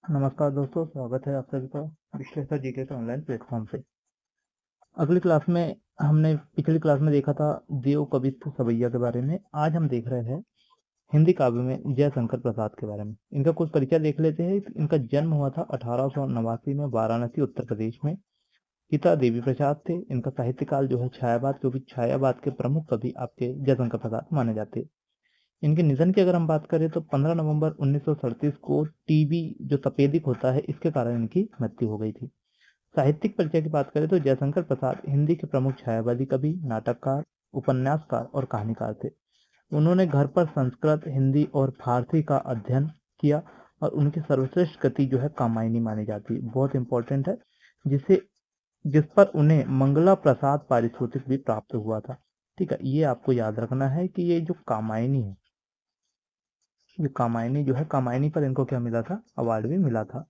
नमस्कार दोस्तों, स्वागत है आप सभी का विश्लेषण जीके के ऑनलाइन प्लेटफॉर्म पे। अगली क्लास में हमने पिछली क्लास में देखा था देव कवित्व सवैया के बारे में। आज हम देख रहे हैं हिंदी काव्य में जयशंकर प्रसाद के बारे में। इनका कुछ परिचय देख लेते हैं। इनका जन्म हुआ था 1889 में वाराणसी उत्तर प्रदेश में। पिता देवी प्रसाद थे। इनका साहित्य काल जो है छायावाद, क्योंकि छायावाद के प्रमुख कवि आपके जयशंकर प्रसाद माने जाते हैं। इनके निधन की अगर हम बात करें तो 15 नवंबर 1937 को टीबी जो तपेदिक होता है इसके कारण इनकी मृत्यु हो गई थी। साहित्यिक परिचय की बात करें तो जयशंकर प्रसाद हिंदी के प्रमुख छायावादी कवि, नाटककार, उपन्यासकार और कहानीकार थे। उन्होंने घर पर संस्कृत, हिंदी और फारसी का अध्ययन किया और उनकी सर्वश्रेष्ठ कृति जो है कामायनी मानी जाती है। बहुत इंपॉर्टेंट है, जिस पर उन्हें मंगला प्रसाद पारितोषिक भी प्राप्त हुआ था। ठीक है, ये आपको याद रखना है कि ये जो कामायनी है, ये कामायनी जो है, कामायनी पर इनको क्या मिला था, अवार्ड भी मिला था।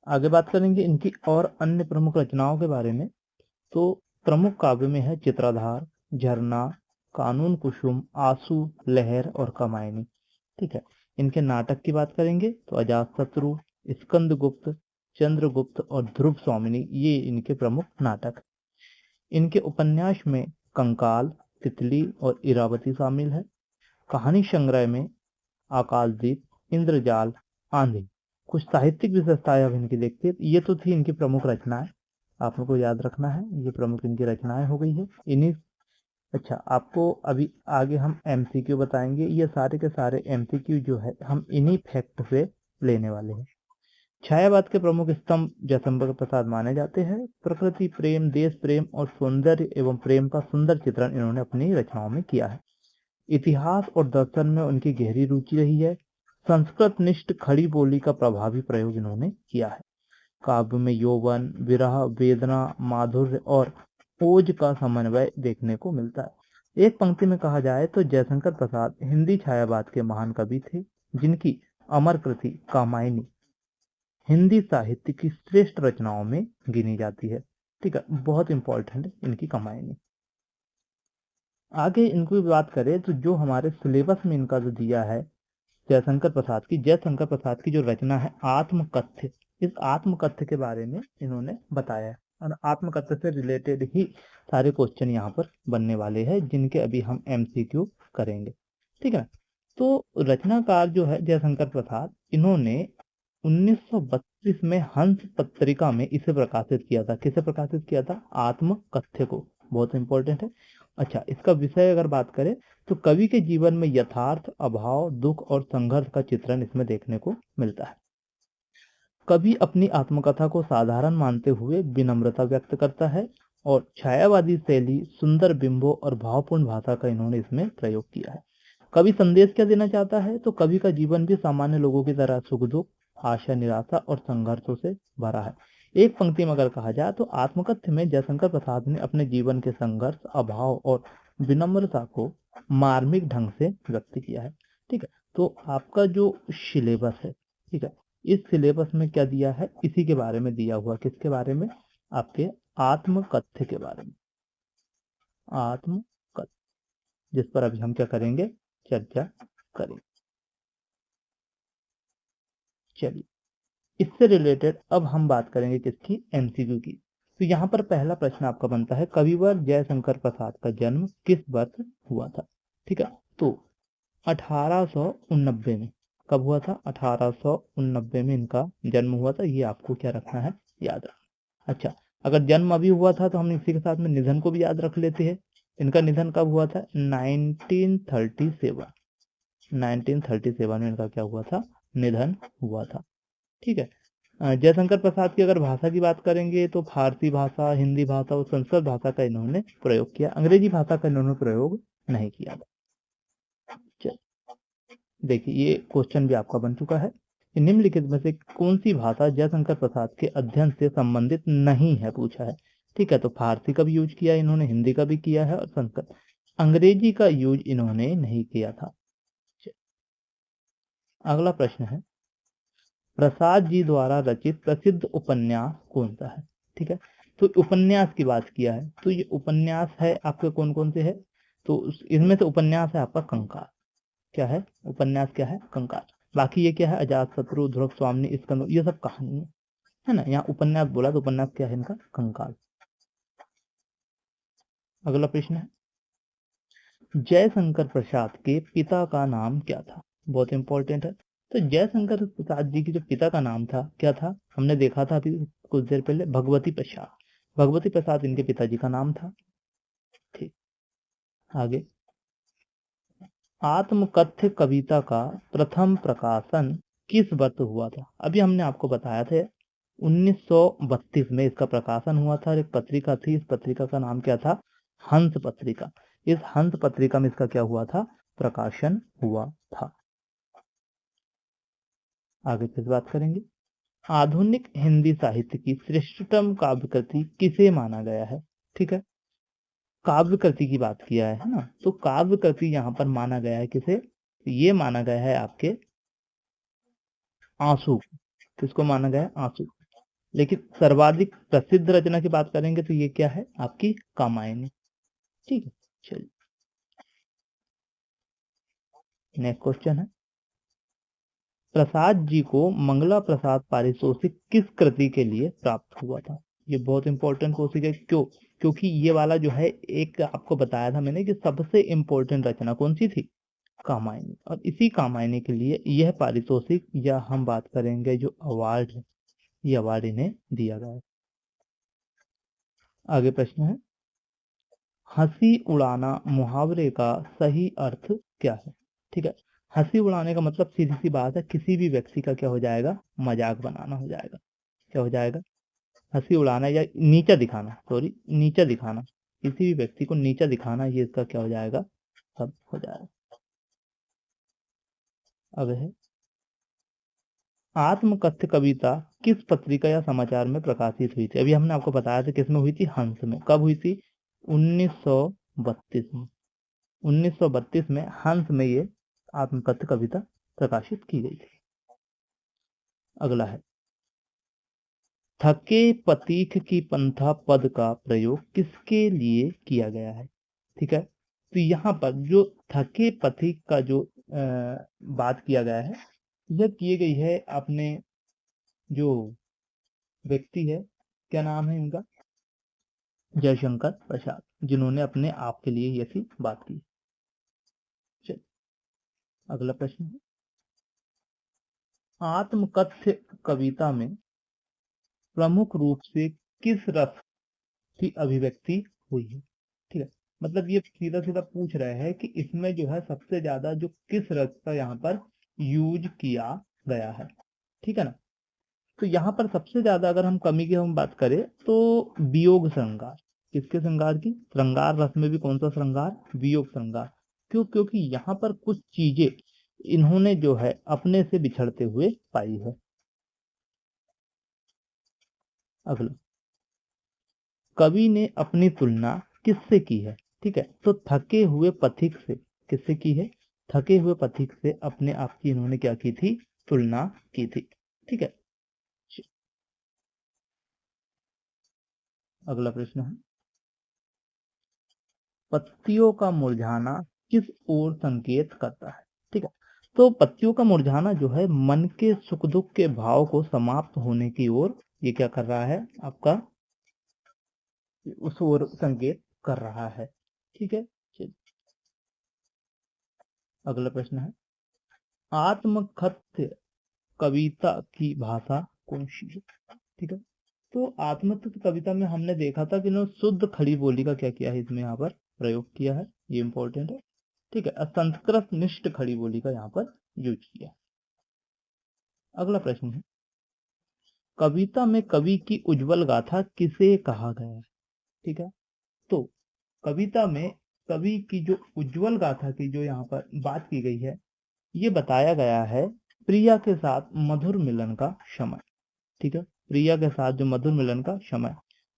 आगे बात करेंगे इनकी और अन्य प्रमुख रचनाओं के बारे में। तो प्रमुख काव्य में है चित्राधार, झरना, कानून कुसुम, आंसू, लहर और कामायनी। ठीक है, इनके नाटक की बात करेंगे तो अजातशत्रु, स्कंदगुप्त, चंद्रगुप्त और ध्रुव स्वामिनी, ये इनके प्रमुख नाटक। इनके उपन्यास में कंकाल, तितली और इरावती शामिल है। कहानी संग्रह में आकाशदीप, इंद्रजाल, आंधी। कुछ साहित्यिक विशेषताएं अब इनकी देखते हैं। ये तो थी इनकी प्रमुख रचनाएं, आप लोग को याद रखना है। ये प्रमुख इनकी रचनाएं हो गई है इन्हीं। अच्छा, आपको अभी आगे हम एमसीक्यू बताएंगे। ये सारे के सारे एमसीक्यू जो है हम इन्हीं फैक्ट से लेने वाले हैं। छायावाद के प्रमुख स्तंभ जयशंकर प्रसाद माने जाते हैं। प्रकृति प्रेम, देश प्रेम और सौंदर्य एवं प्रेम का सुंदर चित्रण इन्होंने अपनी रचनाओं में किया है। इतिहास और दर्शन में उनकी गहरी रुचि रही है। संस्कृत निष्ठ खड़ी बोली का प्रभावी प्रयोग इन्होंने किया है। काव्य में यौवन, विरह, वेदना, माधुर्य और ओज का समन्वय देखने को मिलता है। एक पंक्ति में कहा जाए तो जयशंकर प्रसाद हिंदी छायावाद के महान कवि थे, जिनकी अमर कृति कामायनी हिंदी साहित्य की श्रेष्ठ रचनाओं में गिनी जाती है। ठीक है, बहुत इंपॉर्टेंट है इनकी कामायनी। आगे इनको बात करें तो जो हमारे सिलेबस में इनका जो दिया है जयशंकर प्रसाद की जो रचना है आत्मकथ्य, इस आत्मकथ्य के बारे में इन्होंने बताया है। और आत्मकथ्य से रिलेटेड ही सारे क्वेश्चन यहाँ पर बनने वाले हैं, जिनके अभी हम एमसीक्यू करेंगे। ठीक है, तो रचनाकार जो है जयशंकर प्रसाद, इन्होंने 1932 में हंस पत्रिका में इसे प्रकाशित किया था। किसे प्रकाशित किया था? आत्मकथ्य को। बहुत इंपॉर्टेंट है। अच्छा, इसका विषय अगर बात करें तो कवि के जीवन में यथार्थ, अभाव, दुख और संघर्ष का चित्रण इसमें देखने को मिलता है। कवि अपनी आत्मकथा को साधारण मानते हुए विनम्रता व्यक्त करता है और छायावादी शैली, सुंदर बिंबों और भावपूर्ण भाषा का इन्होंने इसमें प्रयोग किया है। कवि संदेश क्या देना चाहता है? तो कवि का जीवन भी सामान्य लोगों की तरह सुख दुख, आशा निराशा और संघर्षों से भरा है। एक पंक्ति में अगर कहा जाए तो आत्मकथ्य में जयशंकर प्रसाद ने अपने जीवन के संघर्ष, अभाव और विनम्रता को मार्मिक ढंग से व्यक्त किया है। ठीक है, तो आपका जो सिलेबस है, ठीक है, इस सिलेबस में क्या दिया है, इसी के बारे में दिया हुआ। किसके बारे में? आपके आत्मकथ्य के बारे में। आत्मकथ्य, जिस पर अभी हम क्या करेंगे, चर्चा करेंगे। चलिए, इससे रिलेटेड अब हम बात करेंगे किसकी? एमसीक्यू की। तो यहाँ पर पहला प्रश्न आपका बनता है, कविवर जयशंकर प्रसाद का जन्म किस वर्ष हुआ था? ठीक है, तो 1889 में। कब हुआ था? 1889 में इनका जन्म हुआ था। ये आपको क्या रखना है, याद रखना। अच्छा, अगर जन्म अभी हुआ था तो हम इसी के साथ में निधन को भी याद रख लेते हैं। इनका निधन कब हुआ था? 1937। 1937 में इनका क्या हुआ था? निधन हुआ था। ठीक है, जयशंकर प्रसाद की अगर भाषा की बात करेंगे तो फारसी भाषा, हिंदी भाषा और संस्कृत भाषा का इन्होंने प्रयोग किया। अंग्रेजी भाषा का इन्होंने प्रयोग नहीं किया था। देखिए, ये क्वेश्चन भी आपका बन चुका है। निम्नलिखित में से कौन सी भाषा जयशंकर प्रसाद के अध्ययन से संबंधित नहीं है, पूछा है। ठीक है, तो फारसी का भी यूज किया इन्होंने, हिंदी का भी किया है और संस्कृत। अंग्रेजी का यूज इन्होंने नहीं किया था। अगला प्रश्न है, प्रसाद जी द्वारा रचित प्रसिद्ध उपन्यास कौन सा है? ठीक है, तो उपन्यास की बात किया है, तो ये उपन्यास है आपके कौन कौन से है? तो इसमें से उपन्यास है आपका कंकाल। क्या है? उपन्यास क्या है? कंकाल। बाकी ये क्या है, अजातशत्रु, ध्रुव स्वामिनी, स्कंद, ये सब कहानी है ना। यहाँ उपन्यास बोला तो उपन्यास क्या है इनका, कंकाल। अगला प्रश्न है, जयशंकर प्रसाद के पिता का नाम क्या था। बहुत इंपॉर्टेंट है। तो जयशंकर प्रसाद जी के जो पिता का नाम था क्या था, हमने देखा था अभी कुछ देर पहले, भगवती प्रसाद। भगवती प्रसाद इनके पिताजी का नाम था। ठीक, आगे, आत्मकथ्य कविता का प्रथम प्रकाशन किस वर्ष हुआ था। अभी हमने आपको बताया था 1932 में इसका प्रकाशन हुआ था। और एक पत्रिका थी, इस पत्रिका का नाम क्या था, हंस पत्रिका। इस हंस पत्रिका में इसका क्या हुआ था, प्रकाशन हुआ था। आगे फिर बात करेंगे, आधुनिक हिंदी साहित्य की श्रेष्ठतम काव्य कृति किसे माना गया है। ठीक है, काव्य कृति की बात किया है ना, तो काव्य कृति यहाँ पर माना गया है किसे, ये माना गया है आपके आंसू। किसको माना गया है, आंसू। लेकिन सर्वाधिक प्रसिद्ध रचना की बात करेंगे तो ये क्या है, आपकी कामायनी। ठीक है, चलिए नेक्स्ट क्वेश्चन है, प्रसाद जी को मंगला प्रसाद पारितोषिक किस कृति के लिए प्राप्त हुआ था। ये बहुत इंपॉर्टेंट क्वेश्चन है। क्यों, क्योंकि ये वाला जो है, एक आपको बताया था मैंने कि सबसे इंपॉर्टेंट रचना कौन सी थी, कामायनी। और इसी कामायनी के लिए यह पारितोषिक, या हम बात करेंगे जो अवार्ड है, ये अवार्ड इन्हें दिया गया है। आगे प्रश्न है, हंसी उड़ाना मुहावरे का सही अर्थ क्या है। ठीक है, हंसी उड़ाने का मतलब सीधी सी बात है, किसी भी व्यक्ति का क्या हो जाएगा, मजाक बनाना हो जाएगा। क्या हो जाएगा, हंसी उड़ाना या नीचा दिखाना, सॉरी नीचा दिखाना, किसी भी व्यक्ति को नीचा दिखाना, ये इसका क्या हो जाएगा, सब हो जाएगा। अब है, आत्मकथ्य कविता किस पत्रिका या समाचार में प्रकाशित हुई थी। अभी हमने आपको बताया था किसमें हुई थी, हंस में। कब हुई थी, 1932 में। 1932 में हंस में ये आत्मकथ्य कविता प्रकाशित की गई थी। अगला है, थके पथिक की पंथा पद का प्रयोग किसके लिए किया गया है। ठीक है, तो यहाँ पर जो थके पथिक का जो बात किया गया है, यह की गई है अपने जो व्यक्ति है, क्या नाम है इनका, जयशंकर प्रसाद, जिन्होंने अपने आप के लिए ऐसी बात की। चल, अगला प्रश्न है, आत्मकथ्य कविता में प्रमुख रूप से किस रस की अभिव्यक्ति हुई है। ठीक है, मतलब ये सीधा सीधा पूछ रहे हैं कि इसमें जो है सबसे ज्यादा जो किस रस का यहाँ पर यूज किया गया है। ठीक है ना, तो यहाँ पर सबसे ज्यादा अगर हम कमी की हम बात करें तो वियोग श्रृंगार। किसके श्रृंगार की, श्रृंगार रस में भी कौन सा श्रृंगार, वियोग श्रृंगार। क्यों, क्योंकि यहाँ पर कुछ चीजें इन्होंने जो है अपने से बिछड़ते हुए पाई है। अगला, कवि ने अपनी तुलना किससे की है। ठीक है, तो थके हुए पथिक से, किससे की है, थके हुए पथिक से अपने आप की इन्होंने क्या की थी, तुलना की थी। ठीक है, अगला प्रश्न है, पत्तियों का मुरझाना किस ओर संकेत करता है। ठीक है, तो पत्तियों का मुरझाना जो है मन के सुख दुख के भाव को समाप्त होने की ओर ये क्या कर रहा है आपका, उस ओर संकेत कर रहा है। ठीक है, चलिए अगला प्रश्न है, आत्मकथ्य कविता की भाषा कौन सी है। ठीक है, तो आत्मकथ्य कविता में हमने देखा था कि इन्होंने शुद्ध खड़ी बोली का क्या किया है, इसमें यहाँ पर प्रयोग किया है, ये इंपॉर्टेंट है। ठीक है, असंस्कृत निष्ठ खड़ी बोली का यहाँ पर यूज किया। अगला प्रश्न है, कविता में कवि की उज्जवल गाथा किसे कहा गया है। ठीक है, तो कविता में कवि की जो उज्जवल गाथा की जो यहाँ पर बात की गई है, ये बताया गया है प्रिया के साथ मधुर मिलन का समय। ठीक है, प्रिया के साथ जो मधुर मिलन का समय।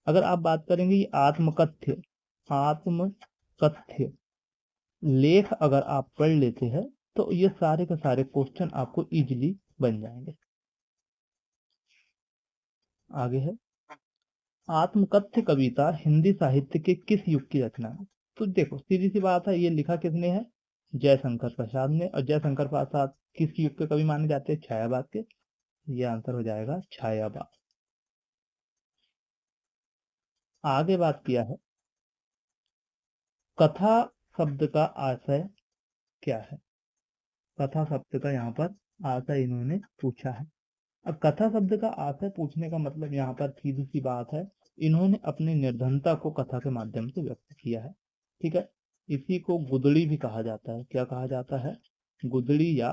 अगर आप बात करेंगे ये आत्मकथ्य, आत्मकथ्य लेख अगर आप पढ़ लेते हैं तो ये सारे के सारे क्वेश्चन आपको इजीली बन जाएंगे। आगे है, आत्मकथ्य कविता हिंदी साहित्य के किस युग की रचना है। तो देखो सीधी सी बात है, ये लिखा किसने है, जयशंकर प्रसाद ने। और जयशंकर प्रसाद किस युग के कवि माने जाते हैं? छायावाद के। ये आंसर हो जाएगा छायावाद। आगे बात किया है, कथा शब्द का आशय क्या है? कथा शब्द का यहाँ पर आशय इन्होंने पूछा है। अब कथा शब्द का आशय पूछने का मतलब यहाँ पर सीधी सी बात है, इन्होंने अपनी निर्धनता को कथा के माध्यम से व्यक्त किया है। ठीक है, इसी को गुदड़ी भी कहा जाता है। क्या कहा जाता है? गुदड़ी या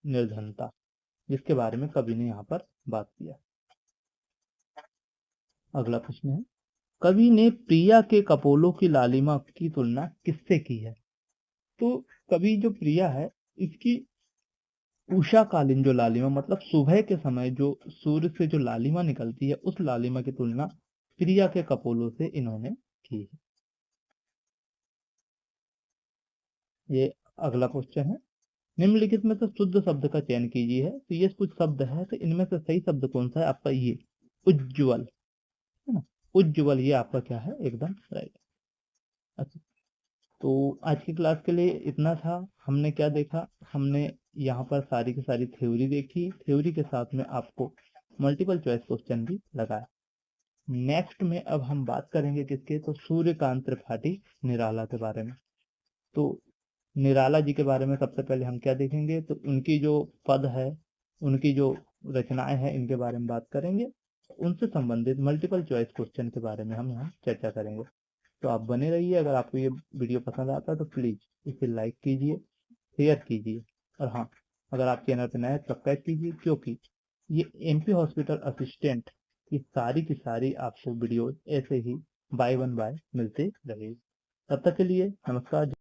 निर्धनता, जिसके बारे में कवि ने यहाँ पर बात किया। अगला प्रश्न है, कवि ने प्रिया के कपोलों की लालिमा की तुलना किससे की है? तो कवि जो प्रिया है, इसकी उषा कालीन जो लालिमा, मतलब सुबह के समय जो सूर्य से जो लालिमा निकलती है, उस लालिमा की तुलना प्रिया के कपोलों से इन्होंने की है। ये अगला क्वेश्चन है, निम्नलिखित में से शुद्ध शब्द का चयन कीजिए। तो ये कुछ शब्द है, तो इनमें से सही शब्द कौन सा है? आपका ये उज्ज्वल है ना, उज्ज्वल, ये आपका क्या है? एकदम राइट। अच्छा, तो आज की क्लास के लिए इतना था। हमने क्या देखा? हमने यहाँ पर सारी की सारी थ्योरी देखी, थ्योरी के साथ में आपको मल्टीपल चॉइस क्वेश्चन भी लगाया। नेक्स्ट में अब हम बात करेंगे किसके? तो सूर्यकांत त्रिपाठी निराला के बारे में। तो निराला जी के बारे में सबसे पहले हम क्या देखेंगे? तो उनकी जो पद है, उनकी जो रचनाएं हैं, इनके बारे में बात करेंगे। उनसे संबंधित मल्टीपल चॉइस क्वेश्चन के बारे में हम यहाँ चर्चा करेंगे। तो आप बने रहिए। अगर आपको ये वीडियो पसंद आता है तो प्लीज़ इसे लाइक कीजिए, शेयर कीजिए, और हाँ, अगर आप चैनल पर नए हैं सब्सक्राइब कीजिए, क्योंकि ये एमपी हॉस्पिटल असिस्टेंट की सारी आपको वीडियो ऐसे ही बाय वन बाय मिलते रहेगी। तब तक के लिए नमस्कार।